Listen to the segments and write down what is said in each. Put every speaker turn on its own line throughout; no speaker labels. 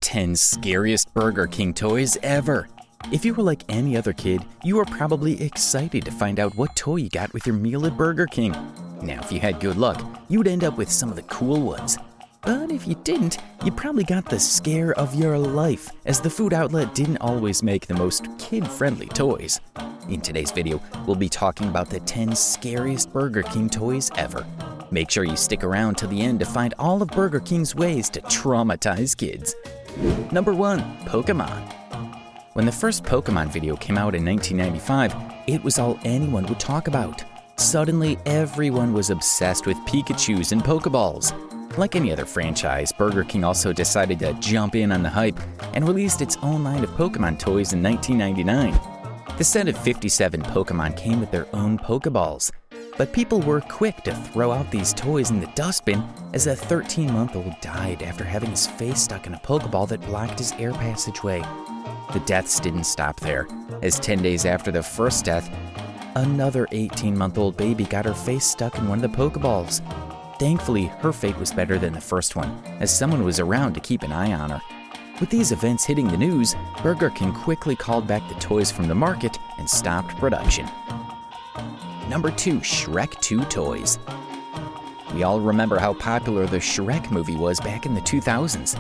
10 scariest Burger King toys ever. If you were like any other kid, you were probably excited to find out what toy you got with your meal at Burger King. Now, if you had good luck, you'd end up with some of the cool ones. But if you didn't, you probably got the scare of your life, as the food outlet didn't always make the most kid-friendly toys. In today's video, we'll be talking about the 10 scariest Burger King toys ever. Make sure you stick around till the end to find all of Burger King's ways to traumatize kids. Number 1. Pokemon. When the first Pokemon video came out in 1995, it was all anyone would talk about. Suddenly, everyone was obsessed with Pikachus and Pokeballs. Like any other franchise, Burger King also decided to jump in on the hype and released its own line of Pokemon toys in 1999. The set of 57 Pokemon came with their own Pokeballs, but people were quick to throw out these toys in the dustbin as a 13-month-old died after having his face stuck in a Pokeball that blocked his air passageway. The deaths didn't stop there, as 10 days after the first death, another 18-month-old baby got her face stuck in one of the Pokeballs. Thankfully, her fate was better than the first one, as someone was around to keep an eye on her. With these events hitting the news, Burger King quickly called back the toys from the market and stopped production. Number 2. Shrek 2 toys. We all remember how popular the Shrek movie was back in the 2000s.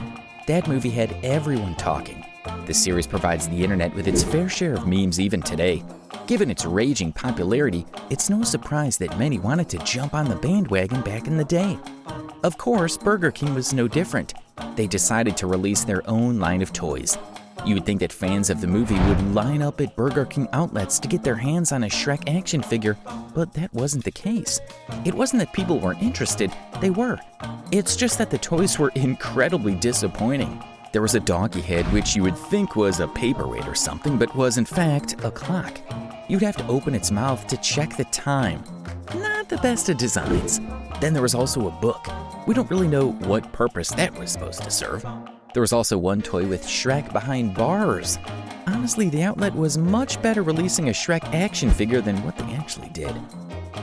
That movie had everyone talking. The series provides the internet with its fair share of memes even today. Given its raging popularity, it's no surprise that many wanted to jump on the bandwagon back in the day. Of course, Burger King was no different. They decided to release their own line of toys. You would think that fans of the movie would line up at Burger King outlets to get their hands on a Shrek action figure, but that wasn't the case. It wasn't that people weren't interested, they were. It's just that the toys were incredibly disappointing. There was a doggy head which you would think was a paperweight or something, but was in fact a clock. You'd have to open its mouth to check the time. Not the best of designs. Then there was also a book. We don't really know what purpose that was supposed to serve. There was also one toy with Shrek behind bars. Honestly, the outlet was much better releasing a Shrek action figure than what they actually did.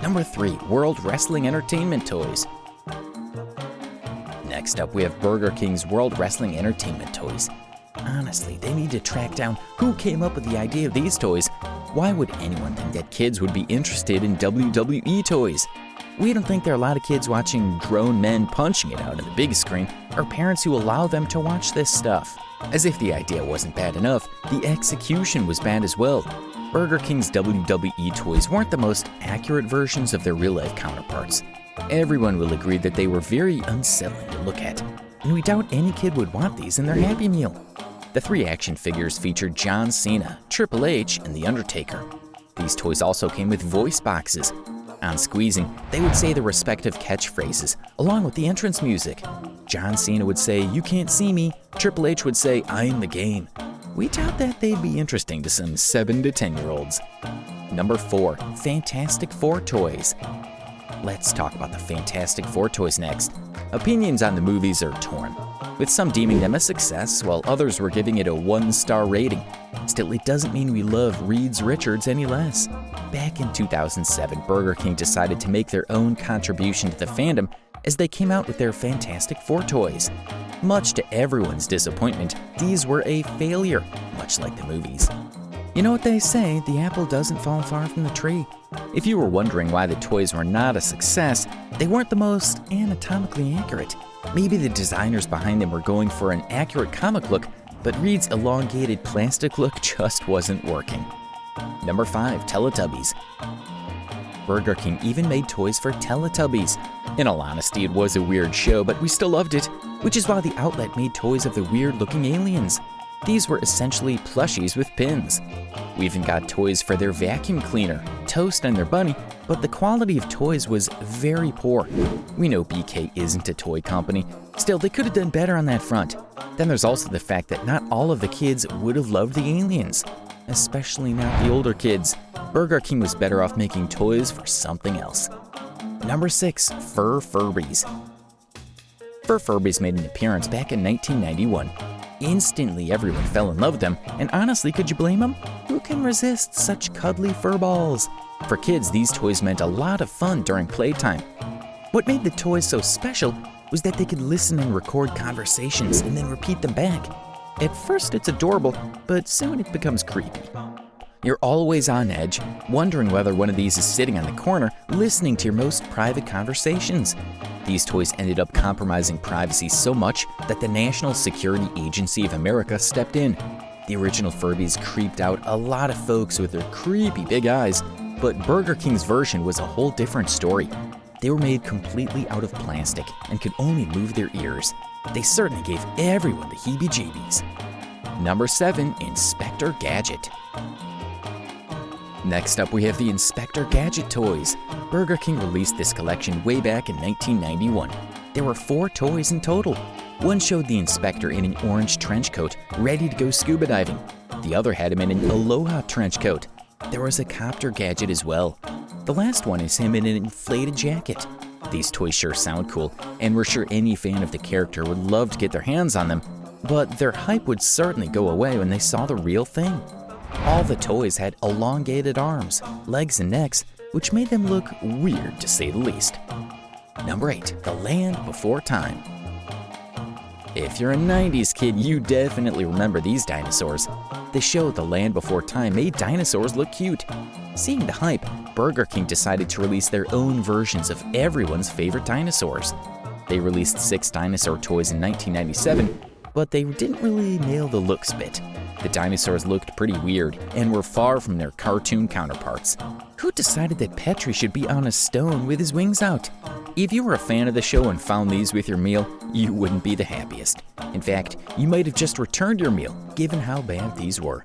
Number 3. World Wrestling Entertainment toys. Next up, we have Burger King's World Wrestling Entertainment toys. Honestly, they need to track down who came up with the idea of these toys. Why would anyone think that kids would be interested in WWE toys? We don't think there are a lot of kids watching grown men punching it out on the big screen, or parents who allow them to watch this stuff. As if the idea wasn't bad enough, the execution was bad as well. Burger King's WWE toys weren't the most accurate versions of their real-life counterparts. Everyone will agree that they were very unsettling to look at, and we doubt any kid would want these in their Happy Meal. The 3 action figures featured John Cena, Triple H, and The Undertaker. These toys also came with voice boxes. On squeezing, they would say the respective catchphrases, along with the entrance music. John Cena would say, "You can't see me." Triple H would say, "I am the game." We doubt that they'd be interesting to some 7 to 10-year-olds. Number 4. Fantastic Four toys. Let's talk about the Fantastic Four toys next. Opinions on the movies are torn, with some deeming them a success, while others were giving it a 1-star rating. Still, it doesn't mean we love Reed Richards any less. Back in 2007, Burger King decided to make their own contribution to the fandom as they came out with their Fantastic Four toys. Much to everyone's disappointment, these were a failure, much like the movies. You know what they say, the apple doesn't fall far from the tree. If you were wondering why the toys were not a success, they weren't the most anatomically accurate. Maybe the designers behind them were going for an accurate comic look, but Reed's elongated plastic look just wasn't working. Number 5. Teletubbies. Burger King even made toys for Teletubbies. In all honesty, it was a weird show, but we still loved it, which is why the outlet made toys of the weird-looking aliens. These were essentially plushies with pins. We even got toys for their vacuum cleaner, Toast, and their bunny, but the quality of toys was very poor. We know BK isn't a toy company. Still, they could have done better on that front. Then there's also the fact that not all of the kids would have loved the aliens, especially not the older kids. Burger King was better off making toys for something else. Number 6. Furbies. Furbies made an appearance back in 1991. Instantly, everyone fell in love with them, and honestly, could you blame them? Who can resist such cuddly fur balls? For kids, these toys meant a lot of fun during playtime. What made the toys so special was that they could listen and record conversations and then repeat them back. At first it's adorable, but soon it becomes creepy. You're always on edge, wondering whether one of these is sitting on the corner, listening to your most private conversations. These toys ended up compromising privacy so much that the National Security Agency of America stepped in. The original Furbys creeped out a lot of folks with their creepy big eyes, but Burger King's version was a whole different story. They were made completely out of plastic and could only move their ears. They certainly gave everyone the heebie-jeebies. Number 7, Inspector Gadget. Next up, we have the Inspector Gadget toys. Burger King released this collection way back in 1991. There were 4 toys in total. One showed the inspector in an orange trench coat, ready to go scuba diving. The other had him in an Aloha trench coat. There was a copter gadget as well. The last one is him in an inflated jacket. These toys sure sound cool, and we're sure any fan of the character would love to get their hands on them, but their hype would certainly go away when they saw the real thing. All the toys had elongated arms, legs, and necks, which made them look weird to say the least. Number 8, The Land Before Time. If you're a 90s kid, you definitely remember these dinosaurs. The show The Land Before Time made dinosaurs look cute. Seeing the hype, Burger King decided to release their own versions of everyone's favorite dinosaurs. They released 6 dinosaur toys in 1997, but they didn't really nail the looks bit. The dinosaurs looked pretty weird and were far from their cartoon counterparts. Who decided that Petrie should be on a stone with his wings out? If you were a fan of the show and found these with your meal, you wouldn't be the happiest. In fact, you might have just returned your meal, given how bad these were.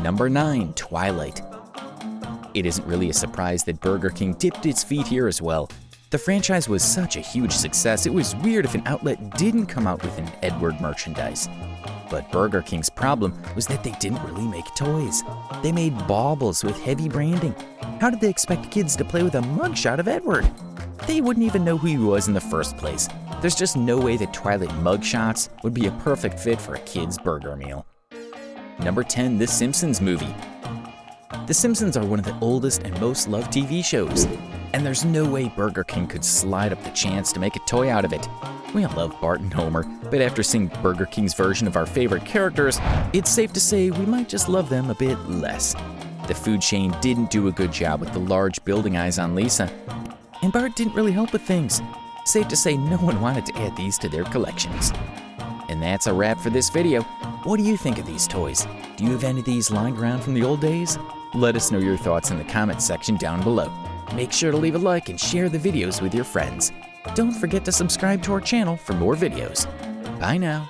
Number 9, Twilight. It isn't really a surprise that Burger King dipped its feet here as well. The franchise was such a huge success, it was weird if an outlet didn't come out with an Edward merchandise. But Burger King's problem was that they didn't really make toys. They made baubles with heavy branding. How did they expect kids to play with a mugshot of Edward? They wouldn't even know who he was in the first place. There's just no way that Twilight mugshots would be a perfect fit for a kid's burger meal. Number 10, The Simpsons Movie. The Simpsons are one of the oldest and most loved TV shows, and there's no way Burger King could slide up the chance to make a toy out of it. We all love Bart and Homer, but after seeing Burger King's version of our favorite characters, it's safe to say we might just love them a bit less. The food chain didn't do a good job with the large building eyes on Lisa, and Bart didn't really help with things. Safe to say no one wanted to add these to their collections. And that's a wrap for this video. What do you think of these toys? Do you have any of these lying around from the old days? Let us know your thoughts in the comments section down below. Make sure to leave a like and share the videos with your friends. Don't forget to subscribe to our channel for more videos. Bye now.